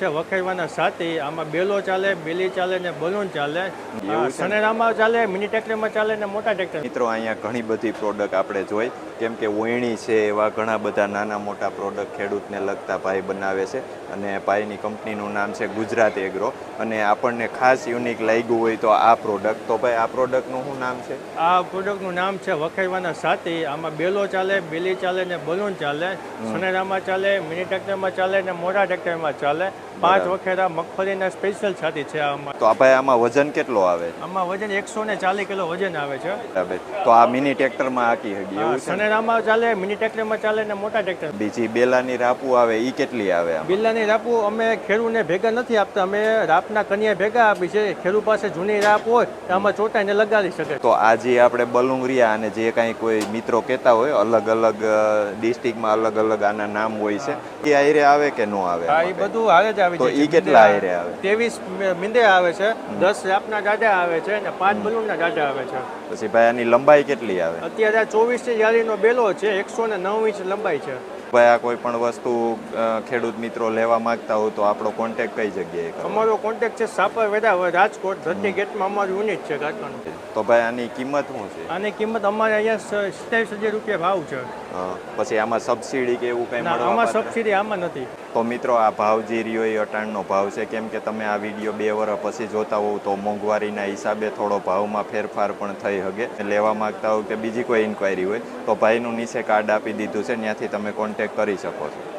છે વખેરવાના સાથી. આમાં બેલો ચાલે, બેલી ચાલે ને બલૂન ચાલે. એવું છે ને? સનેરામાં ચાલે, મિની ટ્રેક્ટરમાં ચાલે ને મોટા ટ્રેક્ટર. મિત્રો અહીંયા ઘણી બધી પ્રોડક્ટ આપણે જોઈ, કેમ કે ઓયણી છે, એવા ઘણા બધા નાના મોટા પ્રોડક્ટ ખેડૂતને લગતા ભાઈ બનાવે છે. અને ભાઈની કંપનીનું નામ છે ગુજરાત એગ્રો. અને આપણને ખાસ યુનિક લાગ્યું હોય તો આ પ્રોડક્ટ, તો ભાઈ આ પ્રોડક્ટનું શું નામ છે? આ પ્રોડક્ટનું નામ છે વખેરવાના સાથી. આમાં બેલો ચાલે, બેલી ચાલે ને બલૂન ચાલે. સનેરામાં ચાલે, મિની ટ્રેક્ટરમાં ચાલે ને મોટા ટ્રેક્ટરમાં ચાલે. 5 વખેરા મગફળીના સ્પેશિયલ છાતી છે આમાં. તો આ ભાઈ આમાં વજન કેટલો આવે? આમાં વજન 140 કિલો વજન આવે છે. બરાબર. તો આ મિની ટ્રેક્ટરમાં આકી હગી એવું છે ને? સનેરામાં ચાલે, મિની ટ્રેક્ટરમાં ચાલે ને મોટા ટ્રેક્ટર. બીજી બેલાની રાપુ આવે ઈ કેટલી આવે આમાં? બિલ્લાની રાપુ અમે ખેડૂને ભેગા નથી આપતા, અમે રાપના કન્યા ભેગા આપી છે. ખેડૂત પાસે જૂની રાપ હોય તો આમાં ચોટાઈને લગાડી શકે. તો આજે આપણે બલુંગરિયા અને જે કાંઈ કોઈ મિત્રો કહેતા હોય અલગ અલગ ડિસ્ટ્રિક્ટમાં અલગ અલગ આના નામ હોય છે, એ આયરે આવે કે ન આવે? હા, એ બધું હારે જ આવી તો જાય છે. ઈ કેટલા આયરે આવે? 23 મીંડે આવે છે, 10 રાપના દાડા આવે છે અને 5 બલૂનના દાડા આવે છે. પછી ભાઈ આની લંબાઈ કેટલી આવે? અત્યારે 24 જાળીનો બેલો છે, 109 ઇંચ લંબાઈ છે. ભાઈ આ કોઈ પણ વસ્તુ ખેડૂત મિત્રો લેવા માંગતા હોય તો આપણો કોન્ટેક્ટ કઈ જગ્યાએ કરવો? અમારો કોન્ટેક્ટ છે સાપરવેડા રાજકોટ, ધરતી ગેટમાં અમારું યુનિટ છે કારખાનું. તો ભાઈ આની કિંમત શું છે? આની કિંમત અમારે અહીંયા 27,000 રૂપિયા ભાવ છે. પછી આમાં સબસિડી કે એવું કંઈ ના, મળવા આમાં પાત્ર? સબસિડી આમાં નથી. તો મિત્રો આ ભાવ જે રહ્યો એ અટાણનો ભાવ છે, કેમ કે તમે આ વિડીયો 2 વર્ષ પછી જોતા હોવ તો મોંઘવારીના હિસાબે થોડો ભાવમાં ફેરફાર પણ થઈ શકે. લેવા માંગતા હોય કે બીજી કોઈ ઇન્ક્વાયરી હોય તો ભાઈનું નીચે કાર્ડ આપી દીધું છે, ત્યાંથી તમે કોન્ટેક્ટ કરી શકો છો.